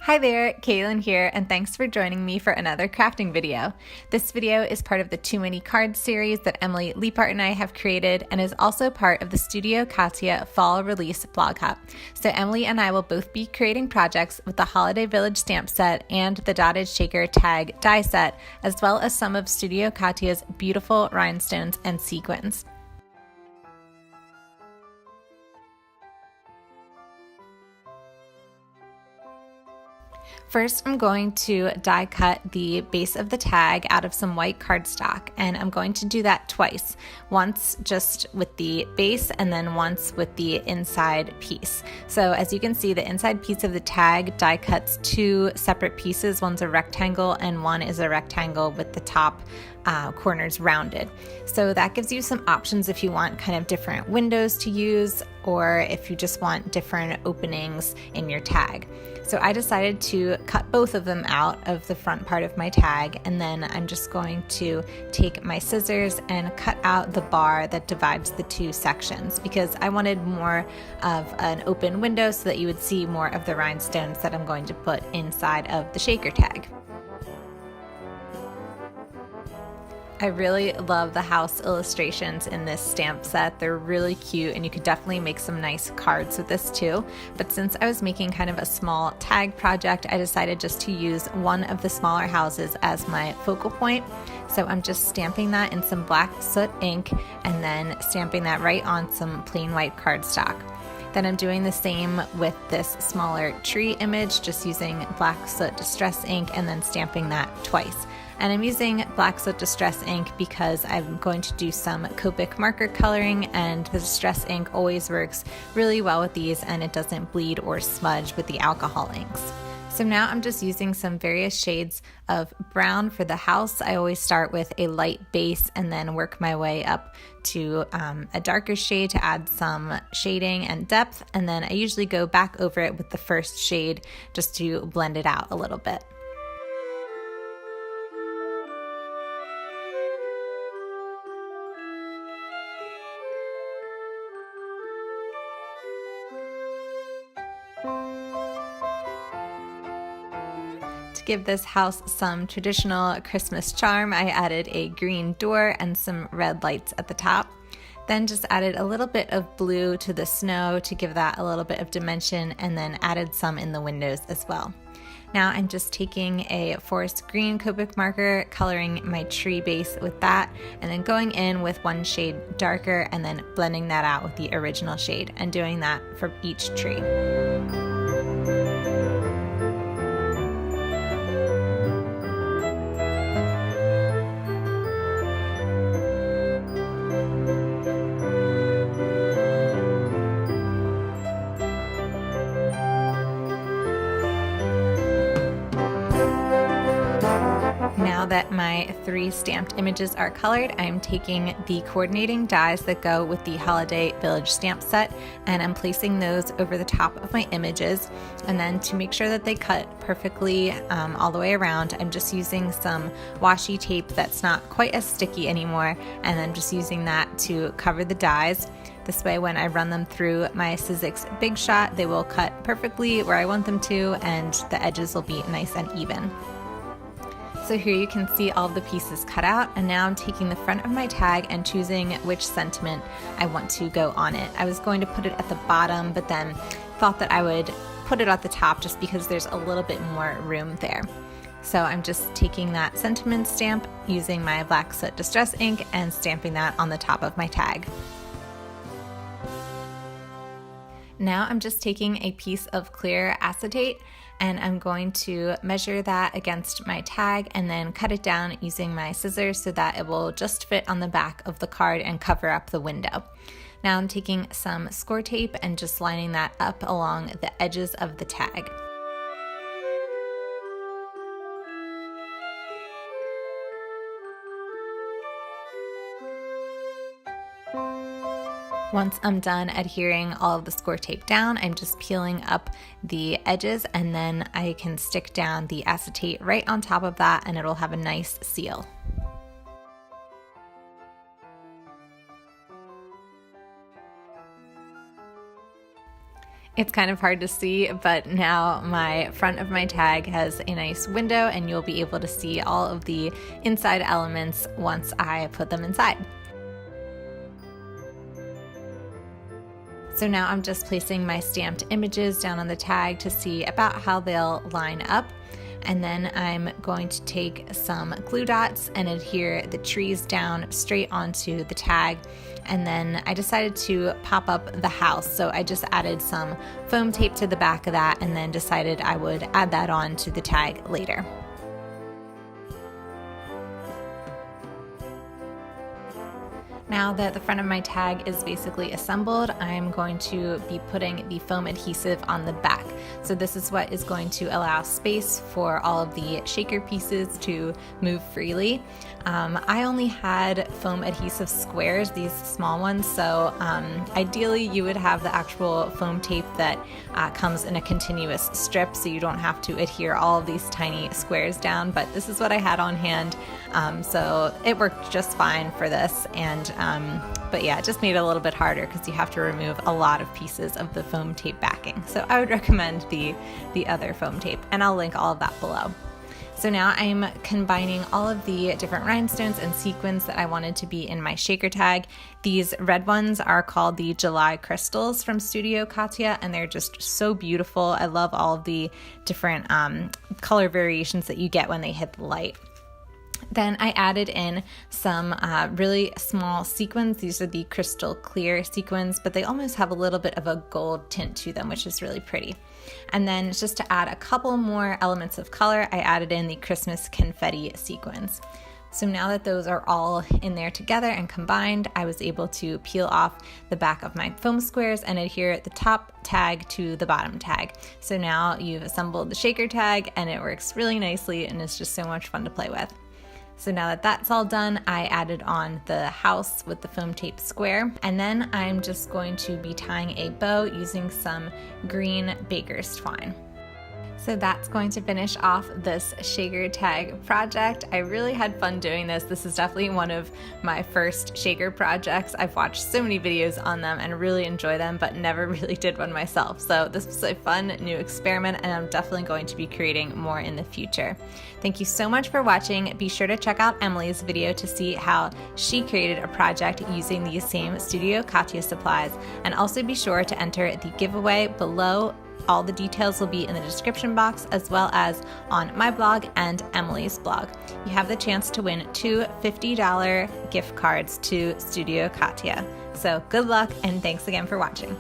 Hi there, Caitlin here, and thanks for joining me for another crafting video. This video is part of the Too Many Cards series that Emily Leapart and I have created and is also part of the Studio Katia Fall Release Blog Hub. So Emily and I will both be creating projects with the Holiday Village stamp set and the Dotted Shaker tag die set, as well as some of Studio Katia's beautiful rhinestones and sequins. First, I'm going to die cut the base of the tag out of some white cardstock, and I'm going to do that twice. Once just with the base and then once with the inside piece. So as you can see, the inside piece of the tag die cuts two separate pieces. One's a rectangle and one is a rectangle with the top corners rounded. So that gives you some options if you want kind of different windows to use or if you just want different openings in your tag. So I decided to cut both of them out of the front part of my tag, and then I'm just going to take my scissors and cut out the bar that divides the two sections because I wanted more of an open window so that you would see more of the rhinestones that I'm going to put inside of the shaker tag. I really love the house illustrations in this stamp set. They're really cute and you could definitely make some nice cards with this too. But since I was making kind of a small tag project, I decided just to use one of the smaller houses as my focal point. So I'm just stamping that in some black soot ink and then stamping that right on some plain white cardstock. Then I'm doing the same with this smaller tree image, just using black soot distress ink and then stamping that twice. And I'm using black soot distress ink because I'm going to do some Copic marker coloring, and the distress ink always works really well with these and it doesn't bleed or smudge with the alcohol inks. So now I'm just using some various shades of brown for the house. I always start with a light base and then work my way up to a darker shade to add some shading and depth, and then I usually go back over it with the first shade just to blend it out a little bit. To give this house some traditional Christmas charm, I added a green door and some red lights at the top. Then just added a little bit of blue to the snow to give that a little bit of dimension, and then added some in the windows as well. Now I'm just taking a forest green Copic marker, coloring my tree base with that, and then going in with one shade darker and then blending that out with the original shade, and doing that for each tree. Now that my three stamped images are colored, I'm taking the coordinating dies that go with the Holiday Village stamp set and I'm placing those over the top of my images. And then to make sure that they cut perfectly all the way around, I'm just using some washi tape that's not quite as sticky anymore, and I'm just using that to cover the dies. This way when I run them through my Sizzix Big Shot, they will cut perfectly where I want them to and the edges will be nice and even. So here you can see all the pieces cut out, and now I'm taking the front of my tag and choosing which sentiment I want to go on it. I was going to put it at the bottom, but then thought that I would put it at the top just because there's a little bit more room there. So I'm just taking that sentiment stamp using my black soot distress ink and stamping that on the top of my tag. Now I'm just taking a piece of clear acetate and I'm going to measure that against my tag and then cut it down using my scissors so that it will just fit on the back of the card and cover up the window. Now I'm taking some score tape and just lining that up along the edges of the tag. Once I'm done adhering all of the score tape down, I'm just peeling up the edges and then I can stick down the acetate right on top of that and it'll have a nice seal. It's kind of hard to see, but now my front of my tag has a nice window and you'll be able to see all of the inside elements once I put them inside. So now I'm just placing my stamped images down on the tag to see about how they'll line up. And then I'm going to take some glue dots and adhere the trees down straight onto the tag. And then I decided to pop up the house. So I just added some foam tape to the back of that and then decided I would add that on to the tag later. Now that the front of my tag is basically assembled, I'm going to be putting the foam adhesive on the back. So this is what is going to allow space for all of the shaker pieces to move freely. I only had foam adhesive squares, these small ones, so ideally you would have the actual foam tape that comes in a continuous strip so you don't have to adhere all of these tiny squares down, but this is what I had on hand, so it worked just fine for this. And but yeah, it just made it a little bit harder because you have to remove a lot of pieces of the foam tape backing. So I would recommend the other foam tape, and I'll link all of that below. So now I'm combining all of the different rhinestones and sequins that I wanted to be in my shaker tag. These red ones are called the July Crystals from Studio Katia, and they're just so beautiful. I love all of the different color variations that you get when they hit the light. Then I added in some really small sequins. These are the crystal clear sequins, but they almost have a little bit of a gold tint to them, which is really pretty. And then just to add a couple more elements of color, I added in the Christmas confetti sequins. So now that those are all in there together and combined, I was able to peel off the back of my foam squares and adhere the top tag to the bottom tag. So now you've assembled the shaker tag and it works really nicely and it's just so much fun to play with. So now that that's all done, I added on the house with the foam tape square, and then I'm just going to be tying a bow using some green baker's twine. So that's going to finish off this shaker tag project. I really had fun doing this. This is definitely one of my first shaker projects. I've watched so many videos on them and really enjoy them, but never really did one myself. So this was a fun new experiment, and I'm definitely going to be creating more in the future. Thank you so much for watching. Be sure to check out Emily's video to see how she created a project using these same Studio Katia supplies, and also be sure to enter the giveaway below. All the details will be in the description box, as well as on my blog and Emily's blog. You have the chance to win 2 $50 gift cards to Studio Katia. So good luck, and thanks again for watching.